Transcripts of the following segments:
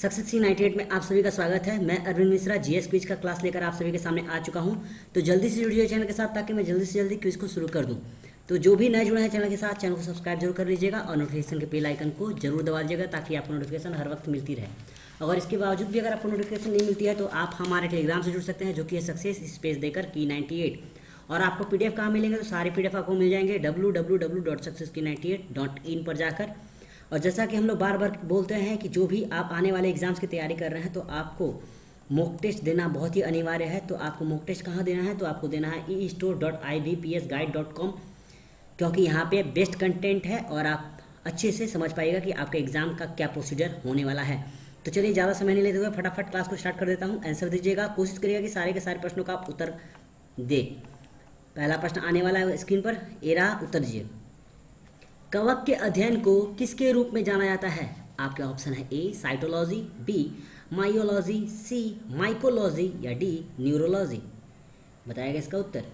Success 98 में आप सभी का स्वागत है। मैं अरविंद मिश्रा जीएस क्विज का क्लास लेकर आप सभी के सामने आ चुका हूं। तो जल्दी से जुड़िए चैनल के साथ ताकि मैं जल्दी से जल्दी क्विज को शुरू कर दूं। तो जो भी नए जुड़े हैं चैनल के साथ, चैनल को सब्सक्राइब जरूर कर लीजिएगा और नोटिफिकेशन के बेल आइकन को जरूर दबा दीजिएगा ताकि आपको नोटिफिकेशन हर वक्त मिलती रहे। अगर इसके बावजूद भी अगर आपको नोटिफिकेशन नहीं मिलती है तो आप हमारे टेलीग्राम से जुड़ सकते हैं, जो कि है सक्सेस स्पेस देकर की 98। और आपको पीडीएफ कहाँ मिलेंगे, तो सारे पीडीएफ आपको मिल जाएंगे www.successki98.in पर जाकर। और जैसा कि हम लोग बार बार बोलते हैं कि जो भी आप आने वाले एग्जाम्स की तैयारी कर रहे हैं तो आपको मॉक टेस्ट देना बहुत ही अनिवार्य है। तो आपको मॉक टेस्ट कहाँ देना है, तो आपको देना है e-store.ivpsguide.com, क्योंकि यहाँ पे बेस्ट कंटेंट है और आप अच्छे से समझ पाइएगा कि आपके एग्जाम का क्या प्रोसीजर होने वाला है। तो चलिए ज़्यादा समय नहीं लेते हुए फटाफट क्लास को स्टार्ट कर देता हूँ। आंसर दीजिएगा, कोशिश करिएगा कि सारे के सारे प्रश्नों का आप उत्तर दे। पहला प्रश्न आने वाला है स्क्रीन पर, ए रहा, उत्तर दीजिए। कवक के अध्ययन को किसके रूप में जाना जाता है? आपके ऑप्शन है ए साइटोलॉजी, बी माइयोलॉजी, सी माइकोलॉजी या डी न्यूरोलॉजी। बताइएगा इसका उत्तर।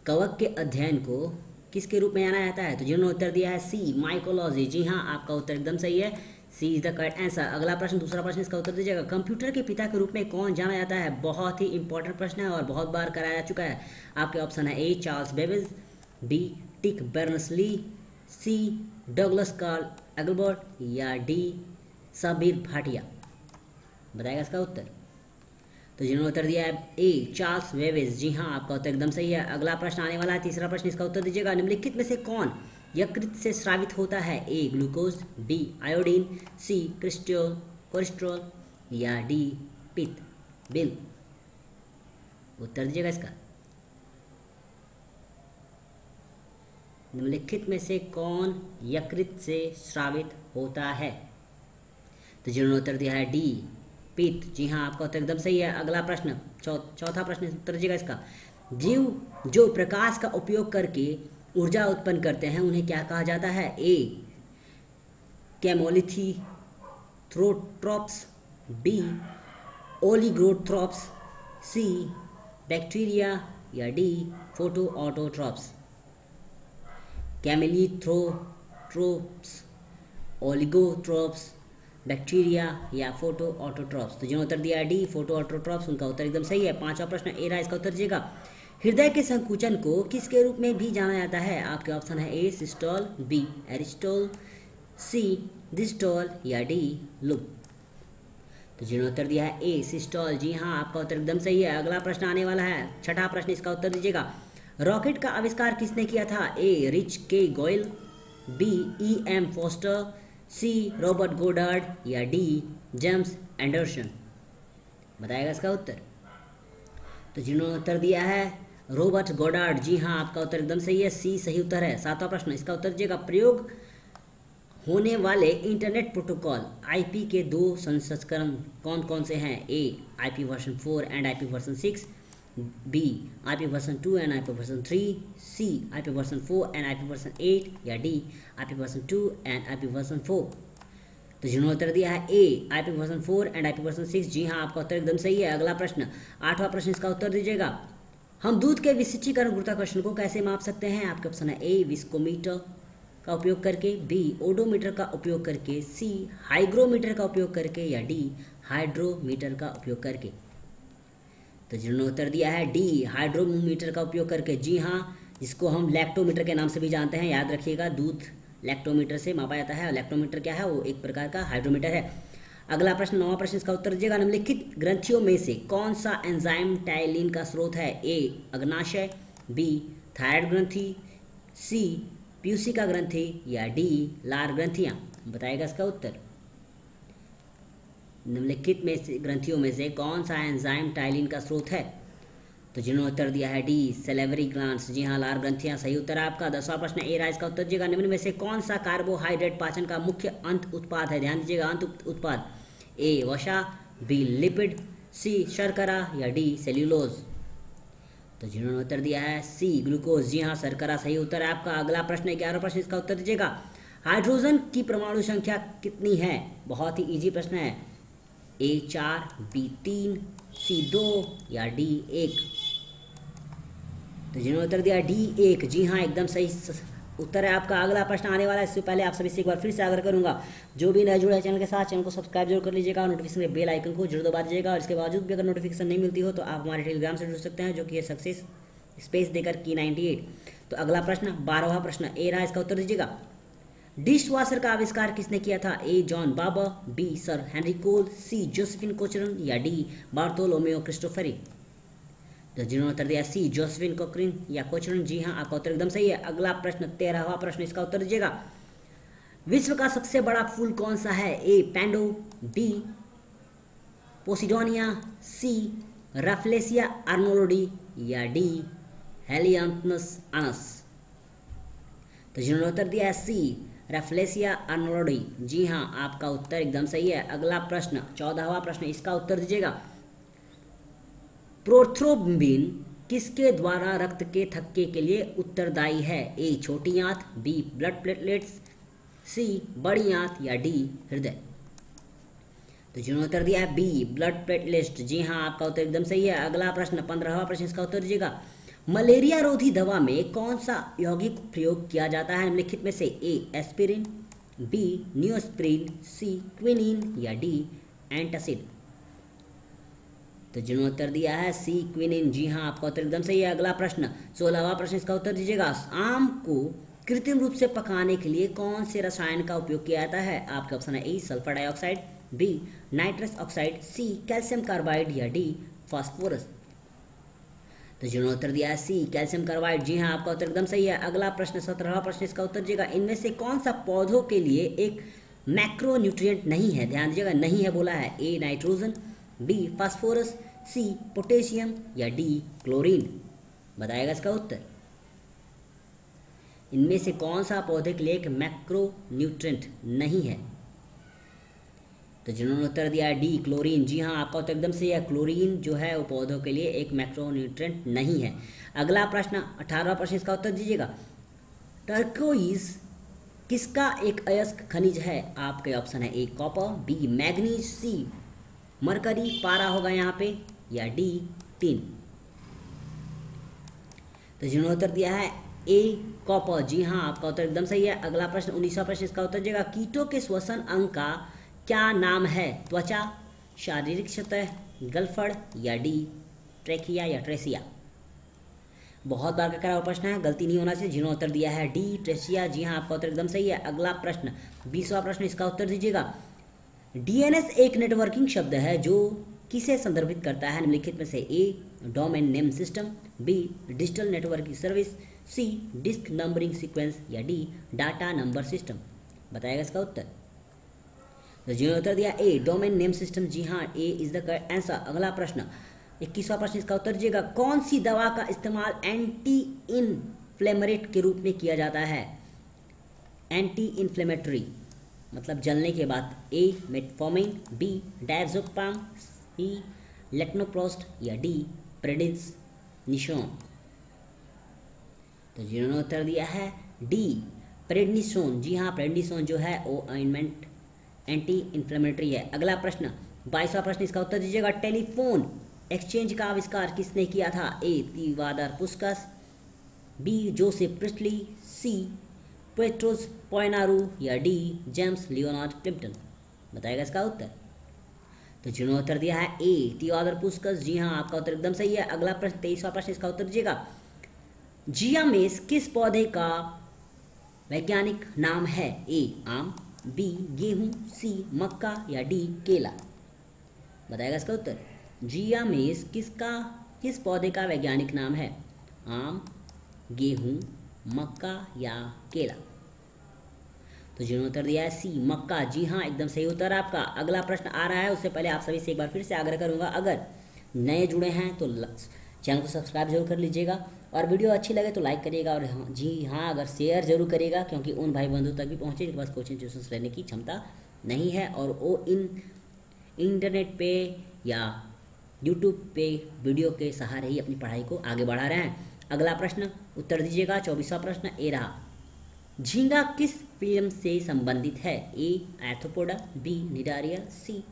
कवक के अध्ययन को किसके रूप में जाना जाता है? तो जिन्होंने उत्तर दिया है सी माइकोलॉजी, जी हाँ, आपका उत्तर एकदम सही है। सी इज द करेक्ट आंसर। अगला प्रश्न, दूसरा प्रश्न, इसका उत्तर दीजिएगा। कंप्यूटर के पिता के रूप में कौन जाना जाता है? बहुत ही इंपॉर्टेंट प्रश्न है और बहुत बार कराया जा चुका है। आपके ऑप्शन है A Charles Babbage, B Tim Berners-Lee, C Douglas Carl Engelbart या डी सबीर भाटिया। बताएगा इसका उत्तर। तो जिन्होंने उत्तर दिया है ए चार्ल्स बेबेज, जी हाँ, आपका उत्तर एकदम सही है। अगला प्रश्न आने वाला है, तीसरा प्रश्न, इसका उत्तर दीजिएगा। निम्नलिखित में से कौन यकृत से स्रावित होता है? ए ग्लूकोज, बी आयोडीन, सी कोलेस्ट्रॉल या डी पित्त बिल। उत्तर दीजिएगा इसका। निम्नलिखित में से कौन यकृत से स्रावित होता है? तो जिन्होंने उत्तर दिया है डी पित्त, जी हाँ, आपका उत्तर एकदम सही है। अगला प्रश्न, चौथा प्रश्न, उत्तर दीजिएगा इसका। जीव जो प्रकाश का उपयोग करके ऊर्जा उत्पन्न करते हैं उन्हें क्या कहा जाता है? ए कैमोलिथोट्रॉप्स, बी ओलिगोट्रॉप्स, सी बैक्टीरिया या डी फोटोऑटोट्रॉप्स। कैमेलिथोट्रॉप्स, ओलिगोट्रॉप्स, बैक्टीरिया या फोटोऑटोट्रॉप्स। तो जिन्होंने उत्तर दिया डी फोटोऑटोट्रॉप्स, उनका उत्तर एकदम सही है। पांचवा प्रश्न ए रहा, इसका उत्तर दीजिएगा। हृदय के संकुचन को किसके रूप में भी जाना जाता है? आपके ऑप्शन है ए सिस्टोल, बी एरिस्टोल, सी डिस्टोल या डी लूप। तो जिन्होंने उत्तर दिया है ए सिस्टोल, जी हाँ, आपका उत्तर एकदम सही है। अगला प्रश्न आने वाला है, छठा प्रश्न, इसका उत्तर दीजिएगा। रॉकेट का आविष्कार किसने किया था? A Rich K Goyal, B E M Forster, C Robert Goddard या डी जेम्स एंडरसन। बताएगा इसका उत्तर। तो जिन्होंने उत्तर दिया है रॉबर्ट गोडार्ड, जी हाँ, आपका उत्तर एकदम सही है। सी सही उत्तर है। सातवां प्रश्न, इसका उत्तर दीजिएगा। प्रयोग होने वाले इंटरनेट प्रोटोकॉल आईपी के दो संस्करण कौन कौन से हैं? A IP version 4 and IP version 6, B IP version 2 and IP version 3, C IP version 4 and IP version 8 या D IP version 2 and IP version 4। तो जिन्होंने उत्तर दिया है A IP version 4 and IP version 6, जी हाँ, आपका उत्तर एकदम सही है। अगला प्रश्न, आठवां प्रश्न, इसका उत्तर दीजिएगा। हम दूध के विशिष्टीकरण गुरुत्वाकर्षण को कैसे माप सकते हैं? आपके ऑप्शन है ए विस्कोमीटर का उपयोग करके, बी ओडोमीटर का उपयोग करके, सी हाइग्रोमीटर का उपयोग करके या डी हाइड्रोमीटर का उपयोग करके। तो जिन्होंने उत्तर दिया है डी हाइड्रोमीटर का उपयोग करके, जी हाँ, जिसको हम लैक्टोमीटर के नाम से भी जानते हैं, याद रखिएगा। दूध लैक्टोमीटर से मापा जाता है और लैक्टोमीटर क्या है? वो एक प्रकार का हाइड्रोमीटर है। अगला प्रश्न, नौवां प्रश्न, इसका उत्तर दीजिएगा। निम्नलिखित ग्रंथियों में से कौन सा एंजाइम टाइलिन का स्रोत है? ए अग्नाशय, बी थायराइड ग्रंथि, सी प्यूसिका ग्रंथि या डी लार ग्रंथियां। बताएगा इसका उत्तर। निम्नलिखित में से ग्रंथियों में से कौन सा एंजाइम टाइलिन का स्रोत है? तो जिन्होंने उत्तर दिया है डी सेलेवरी ग्लैंड्स, जी हाँ, लार ग्रंथियां, सही उत्तर है आपका। 10वां प्रश्न ए रहा, इसका उत्तर दीजिएगा। निम्न में से कौन सा कार्बोहाइड्रेट पाचन का मुख्य अंत उत्पाद है? ध्यान दीजिएगा, अंत उत्पाद। ए वसा, बी लिपिड, सी शर्करा या डी सेल्यूलोज। तो जिन्होंने उत्तर दिया है सी ग्लूकोज, जी हाँ, शर्करा, सही उत्तर है आपका। अगला प्रश्न 11वां प्रश्न, इसका उत्तर दीजिएगा। हाइड्रोजन की परमाणु संख्या कितनी है? बहुत ही इजी प्रश्न है। ए 4, बी 3, सी 2 या डी 1। तो जिन्होंने उत्तर दिया डी 1, जी हाँ, एकदम सही उत्तर है आपका। अगला प्रश्न आने वाला है, इससे पहले आप सभी से एक बार फिर से आग्रह करूंगा, जो भी नए जुड़े हैं चैनल के साथ, चैनल को सब्सक्राइब जरूर कर लीजिएगा और नोटिफिकेशन के बेल आइकन को जरूर दबा दीजिएगा। और इसके बावजूद भी अगर नोटिफिकेशन नहीं मिलती हो तो आप हमारे टेलीग्राम से जुड़ सकते हैं, जो कि है सक्सेस स्पेस देकर की 98। तो अगला प्रश्न 12वां प्रश्न ए रहा, इसका उत्तर दीजिएगा। डिश वॉशर का आविष्कार किसने किया था? A John Barber, B sir Henry Cole, C Josephine Cochrane या डी बार्थोलोमेओ क्रिस्टोफरी। तो जिन्होंने उत्तर दिया सी जोसेफिन कोचरन या कोचरन, जी हाँ आपका उत्तर एकदम सही है। अगला प्रश्न 13वां प्रश्न, इसका उत्तर दीजिएगा। विश्व का सबसे बड़ा फूल कौन सा है? ए पैंडो, बी पोसिडोनिया, सी राफ्लेसिया आर्नोल्डी या डी हेलियांथस आनस। तो जिन्होंने उत्तर दिया है सी राफ्लेसिया आर्नोल्डी, जी हाँ आपका उत्तर एकदम सही है। अगला प्रश्न 14वां प्रश्न, इसका उत्तर दीजिएगा। प्रोथ्रोम्बिन किसके द्वारा रक्त के थक्के के लिए उत्तरदायी है? ए छोटी आंत, बी ब्लड प्लेटलेट्स, सी बड़ी आंत या डी हृदय। तो जिन्होंने उत्तर दिया है बी ब्लड प्लेटलेट्स, जी हाँ आपका उत्तर एकदम सही है। अगला प्रश्न 15वां प्रश्न, इसका उत्तर दीजिएगा। मलेरिया रोधी दवा में कौन सा यौगिक प्रयोग किया जाता है निम्नलिखित में से? ए एस्पिरिन, बी नियोस्प्रिन, सी क्विनिन या डी एंटासिड। तो जिन्होंने उत्तर दिया है सी क्विनिन, जी हाँ आपका उत्तर एकदम सही है। अगला प्रश्न 16वां प्रश्न, इसका उत्तर दीजिएगा। आम को कृत्रिम रूप से पकाने के लिए कौन से रसायन का उपयोग किया जाता है? आपके ऑप्शन है A sulphur dioxide, B nitrous oxide, C calcium carbide या डी फास्फोरस। तो जिन्होंने उत्तर दिया है सी कैल्शियम कार्बाइड, जी हाँ आपका उत्तर एकदम सही है। अगला प्रश्न 17वां प्रश्न, इसका उत्तर दीजिएगा। इनमें से कौन सा पौधों के लिए एक मैक्रोन्यूट्रिएंट नहीं है? ध्यान दीजिएगा, नहीं है बोला है। A nitrogen, B phosphorus, C potassium या डी क्लोरीन। बताएगा इसका उत्तर। इनमें से कौन सा पौधे के लिए एक मैक्रोन्यूट्रिएंट नहीं है? तो जिन्होंने उत्तर दिया है डी क्लोरीन, जी हाँ आपका उत्तर एकदम सही है। क्लोरीन जो है वो पौधों के लिए एक मैक्रोन्यूट्रिएंट नहीं है। अगला प्रश्न 18वां प्रश्न, इसका उत्तर दीजिएगा। टर्कोइज किसका एक अयस्क खनिज है? आपके ऑप्शन है ए copper, B manganese, C Mercury पारा होगा यहाँ पे या डी टिन। तो जिन्होंने उत्तर दिया है ए कॉपर, जी हाँ आपका उत्तर एकदम सही है। अगला प्रश्न 19वां प्रश्न, इसका उत्तर दीजिएगा। कीटों के श्वसन अंग का क्या नाम है? त्वचा, शारीरिक सतह, गलफड़ या डी ट्रेकिया या ट्रेसिया। बहुत बार का करा हुआ प्रश्न है, गलती नहीं होना चाहिए। जिन्होंने उत्तर दिया है डी ट्रेसिया, जी हाँ आपका उत्तर एकदम सही है। अगला प्रश्न 20वां प्रश्न, इसका उत्तर दीजिएगा। डीएनएस एक नेटवर्किंग शब्द है जो किसे संदर्भित करता है निम्नलिखित में से? A domain name system, B digital networking service, C disk numbering sequence या डी डाटा नंबर सिस्टम। बताएगा इसका उत्तर। तो जिन्होंने उत्तर दिया ए डोमेन नेम सिस्टम, जी हाँ A is the correct answer. अगला प्रश्न 21वां प्रश्न, इसका उत्तर दीजिएगा। कौन सी दवा का इस्तेमाल एंटी इन्फ्लेमेटरी के रूप में किया जाता है? एंटी इन्फ्लेमेटरी मतलब जलने के बाद। ए मेटफॉर्मिन, बी डायज़ोपाम, सी लेक्नोप्रोस्ट या डी प्रेडनिसोन। तो जिन्होंने उत्तर दिया है डी प्रेडनिसोन, जी हाँ प्रेडनिसोन जो है वो ऑइंटमेंट एंटी इन्फ्लेमेटरी है। अगला प्रश्न 22वां प्रश्न, इसका उत्तर दीजिएगा। टेलीफोन एक्सचेंज का आविष्कार किसने किया था? ए तिवादर पुस्कस, बी जोसेफ प्रिस्टली, सी पेट्रोस पोइनारू या डी जेम्स लियोनार्ड क्लिप्टन। बताएगा इसका उत्तर। तो जिन्होंने उत्तर दिया है ए तिवादर पुस्कस, जी हाँ आपका उत्तर एकदम सही है। अगला प्रश्न 23वां प्रश्न, इसका उत्तर दीजिएगा। जियामेस किस पौधे का वैज्ञानिक नाम है? ए आम, बी गेहूं, सी मक्का या डी केला। बताएगा इसका उत्तर। जियामेस किस पौधे का वैज्ञानिक नाम है? आम, गेहूं, मक्का या केला। तो जिन्होंने उत्तर दिया है सी मक्का, जी हाँ एकदम सही उत्तर आपका। अगला प्रश्न आ रहा है, उससे पहले आप सभी से एक बार फिर से आग्रह करूंगा, अगर नए जुड़े हैं तो चैनल को सब्सक्राइब जरूर कर लीजिएगा और वीडियो अच्छी लगे तो लाइक करिएगा और हाँ जी हाँ अगर शेयर जरूर करिएगा, क्योंकि उन भाई बंधु तक भी पहुँचे जिनके पास कोचिंग ट्यूशन लेने की क्षमता नहीं है और वो इंटरनेट पे या यूट्यूब पे वीडियो के सहारे ही अपनी पढ़ाई को आगे बढ़ा रहे हैं। अगला प्रश्न उत्तर दीजिएगा। 24वां प्रश्न ए रहा। झींगा किस फिल्म से संबंधित है? ए आर्थ्रोपोडा, बी निडारिया, सी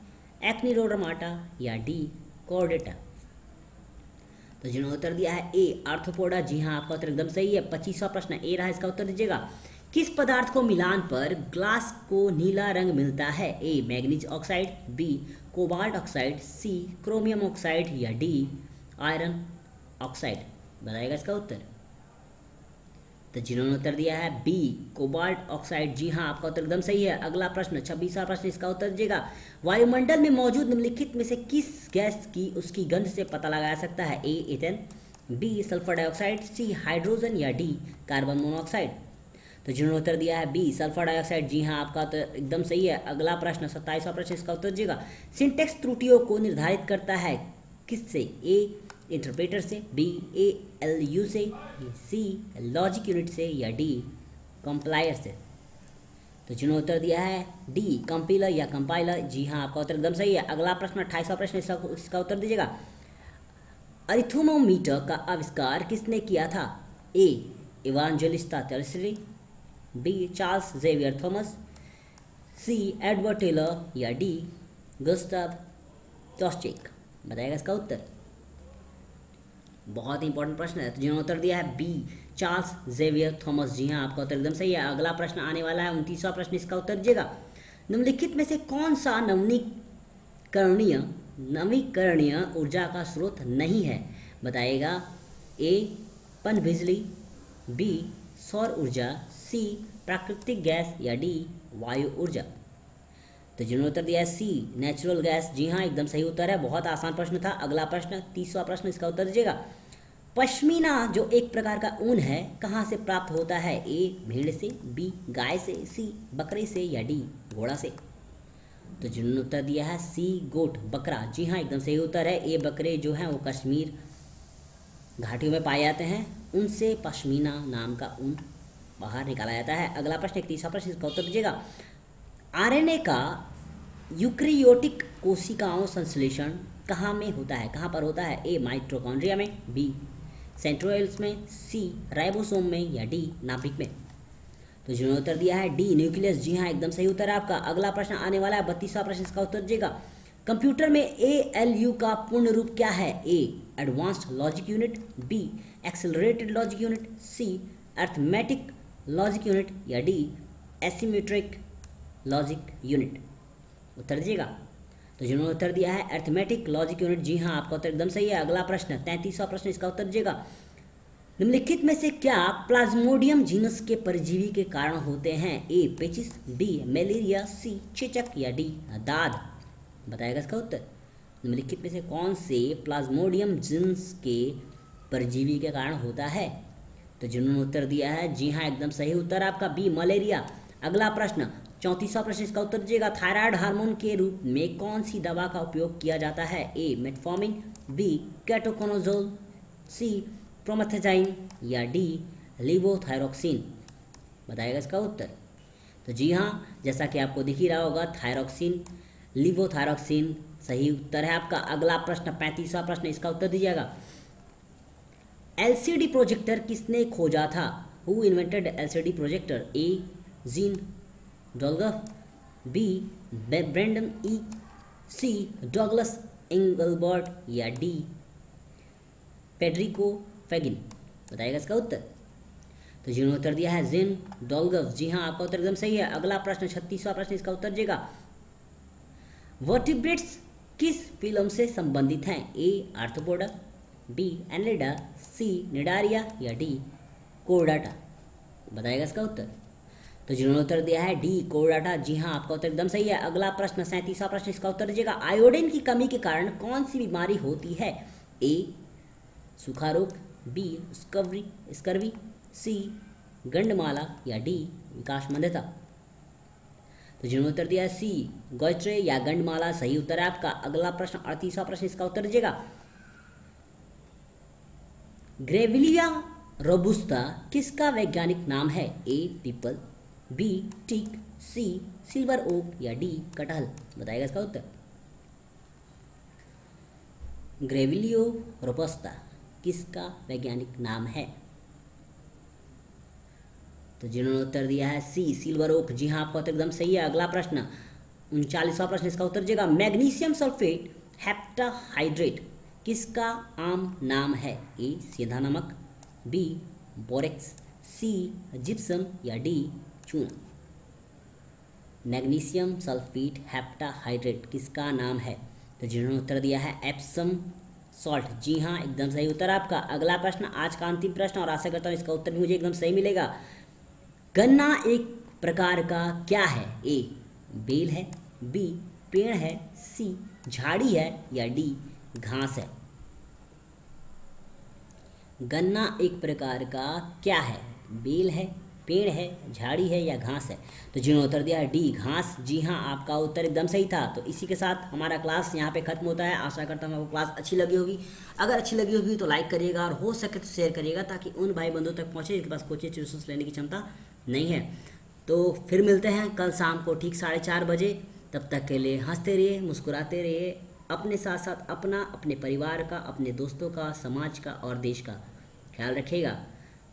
एक्निरोडर्माटा या डी कॉर्डेटा। तो जिन्होंने उत्तर दिया है ए आर्थ्रोपोडा, जी हाँ आपका उत्तर एकदम सही है। 25वां प्रश्न ए रहा, इसका उत्तर दीजिएगा। किस पदार्थ को मिलान पर ग्लास को नीला रंग मिलता है? A manganese oxide, B cobalt oxide, C chromium oxide या डी आयरन ऑक्साइड। बताइएगा इसका उत्तर। तो जिन्होंने उत्तर दिया है बी कोबाल्ट ऑक्साइड, जी हाँ आपका उत्तर एकदम सही है। अगला प्रश्न 26वां प्रश्न, इसका उत्तर दीजिएगा। वायुमंडल में मौजूद निम्नलिखित में से किस गैस की उसकी गंध से पता लगाया सकता है? ए ethane, B sulphur dioxide, C hydrogen या डी कार्बन मोनोऑक्साइड। तो जिन्होंने उत्तर दिया है बी सल्फर डाइऑक्साइड, जी हाँ आपका उत्तर एकदम सही है। अगला प्रश्न 27वां प्रश्न, इसका उत्तर दीजिएगा। सिंटेक्स त्रुटियों को निर्धारित करता है किससे? ए इंटरप्रेटर से, बी ALU से, सी लॉजिक यूनिट से या डी कंपाइलर से। तो जिन्होंने उत्तर दिया है डी कंपाइलर या कंपाइलर, जी हाँ आपका उत्तर एकदम सही है। अगला प्रश्न 28वां प्रश्न, इसका उत्तर दीजिएगा। अरिथमोमीटर का आविष्कार किसने किया था? A Evangelista Torricelli, B Charles Xavier Thomas, C Edward Teller या डी गुस्ताव टॉस्चेक। बताइएगा इसका उत्तर। बहुत ही इंपॉर्टेंट प्रश्न है। तो जिन्होंने उत्तर दिया है बी चार्ल्स जेवियर थॉमस, जी हाँ आपका उत्तर एकदम सही है। अगला प्रश्न आने वाला है 29वां प्रश्न, इसका उत्तर दीजिएगा। निम्नलिखित में से कौन सा नवीकरणीय ऊर्जा का स्रोत नहीं है? बताइएगा। ए पनबिजली, बी सौर ऊर्जा, सी प्राकृतिक गैस या डी वायु ऊर्जा। तो जिन्होंने उत्तर दिया है सी नेचुरल गैस, जी हाँ एकदम सही उत्तर है। बहुत आसान प्रश्न था। अगला प्रश्न 30वां प्रश्न, इसका उत्तर दीजिएगा। पश्मीना जो एक प्रकार का ऊन है कहाँ से प्राप्त होता है? ए भेड़ से, बी गाय से, सी बकरे से या डी घोड़ा से। तो जिन्होंने उत्तर दिया है सी गोट बकरा, जी हाँ एकदम सही उत्तर है। ए बकरे जो हैं वो कश्मीर घाटियों में पाए जाते हैं, उनसे पश्मीना नाम का ऊन बाहर निकाला जाता है। अगला प्रश्न 31वां प्रश्न, इसका उत्तर दीजिएगा। आरएनए का यूकैरियोटिक कोशिकाओं संश्लेषण कहाँ में होता है? कहाँ पर होता है? ए माइटोकॉन्ड्रिया में, बी सेंट्रोइड्स में, सी राइबोसोम में या डी नाभिक में। तो जिन्होंने उत्तर दिया है डी न्यूक्लियस, जी हाँ एकदम सही उत्तर है आपका। अगला प्रश्न आने वाला है 32वां प्रश्न, इसका उत्तर दीजिएगा। कंप्यूटर में ALU का पूर्ण रूप क्या है? A advanced logic unit, B accelerated logic unit, C arithmetic logic unit या डी एसिमेट्रिक लॉजिक यूनिट। उत्तर दीजिएगा। तो जिन्होंने उत्तर दिया है अर्थमेटिक लॉजिक यूनिट, जी हाँ आपका उत्तर एकदम सही है। अगला प्रश्न 33वां प्रश्न, इसका उत्तर दीजिएगा। निम्नलिखित में से क्या प्लाज्मोडियम जीनस के परजीवी के कारण होते हैं? ए पेचिस, बी मलेरिया, सी चेचक या डी दाद। बताएगा इसका उत्तर। निम्नलिखित में से कौन से प्लाज्मोडियम जीनस के परजीवी के कारण होता है? तो जिन्होंने उत्तर दिया है जी हाँ एकदम सही उत्तर आपका बी मलेरिया। अगला प्रश्न 34वां प्रश्न, इसका उत्तर दीजिएगा। थायराइड हार्मोन के रूप में कौन सी दवा का उपयोग किया जाता है? ए मेटफॉर्मिन, बी केटोकोनाजोल, सी प्रोमेथाजाइन या डी लिवोथायरोक्सिन। बताइएगा इसका उत्तर। तो जी हाँ, जैसा कि आपको दिख ही रहा होगा थायरोक्सिन, लिवोथायरोक्सिन सही उत्तर है आपका। अगला प्रश्न 35वां प्रश्न, इसका उत्तर दीजिएगा। LCD प्रोजेक्टर किसने खोजा था? Who invented LCD projector? A Gene Dolgoff, B Brendan E, C Douglas Engelbart या डी फेडरिको फेगिन। बताइएगा इसका उत्तर। तो जिन्होंने उत्तर दिया है जीन डॉल्गफ, जी हाँ आपका उत्तर एकदम सही है। अगला प्रश्न 36वां प्रश्न, इसका उत्तर दीजिएगा। वर्टिब्रेट्स किस फिल्म से संबंधित हैं? ए आर्थ्रोपोडा, बी एनेलिडा, सी निडारिया या डी कोर्डाटा। बताइएगा इसका उत्तर। तो जिन्होंने उत्तर दिया है डी कोर्डाटा, जी हाँ आपका उत्तर एकदम सही है। अगला प्रश्न 37वां प्रश्न, इसका उत्तर दीजिएगा। आयोडीन की कमी के कारण कौन सी बीमारी होती है? ए सूखा रोग, बी स्कर्वी, सी गंडमाला या डी विकास मंदता। तो जिन्होंने उत्तर दिया है सी गॉइट्रे या गंडमाला सही उत्तर है आपका। अगला प्रश्न 38वां प्रश्न, इसका उत्तर दीजिएगा। ग्रेविलिया रोबुस्टा किसका वैज्ञानिक नाम है? ए पीपल, बी टीक, सी सिल्वर ओक या डी कटहल। बताइएगा इसका उत्तर। ग्रेविलियो रोबस्टा किसका वैज्ञानिक नाम है? तो जिन्होंने उत्तर दिया है सी सिल्वर ओक, जी हाँ आपका उत्तर एकदम सही है। अगला प्रश्न 39वां प्रश्न, इसका उत्तर दीजिएगा। मैग्नीशियम सल्फेट हेप्टाहाइड्रेट किसका आम नाम है? ए सेंधा नमक, बी बोरेक्स, सी जिप्सम या डी चूना। मैग्नीशियम सल्फेट हेप्टाहाइड्रेट किसका नाम है? तो जिन्होंने उत्तर दिया है एप्सम सॉल्ट, जी हाँ एकदम सही उत्तर आपका। अगला प्रश्न आज का अंतिम प्रश्न और आशा करता हूँ इसका उत्तर भी मुझे एकदम सही मिलेगा। गन्ना एक प्रकार का क्या है? ए बेल है, बी पेड़ है, सी झाड़ी है या डी घास है। गन्ना एक प्रकार का क्या है? बेल है, पेड़ है, झाड़ी है या घास है। तो जिन्होंने उत्तर दिया डी घास, जी हाँ आपका उत्तर एकदम सही था। तो इसी के साथ हमारा क्लास यहाँ पे खत्म होता है। आशा करता हूँ आपको क्लास अच्छी लगी होगी। अगर अच्छी लगी होगी तो लाइक करिएगा और हो सके तो शेयर करिएगा ताकि उन भाई बंधुओं तक पहुँचे जिनके पास कोचिंग ट्यूशन लेने की क्षमता नहीं है। तो फिर मिलते हैं कल शाम को ठीक 4:30 बजे। तब तक के लिए हंसते रहिए, मुस्कुराते रहिए, अपने साथ साथ अपना, अपने परिवार का, अपने दोस्तों का, समाज का और देश का ख्याल रखिएगा।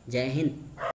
जय हिंद।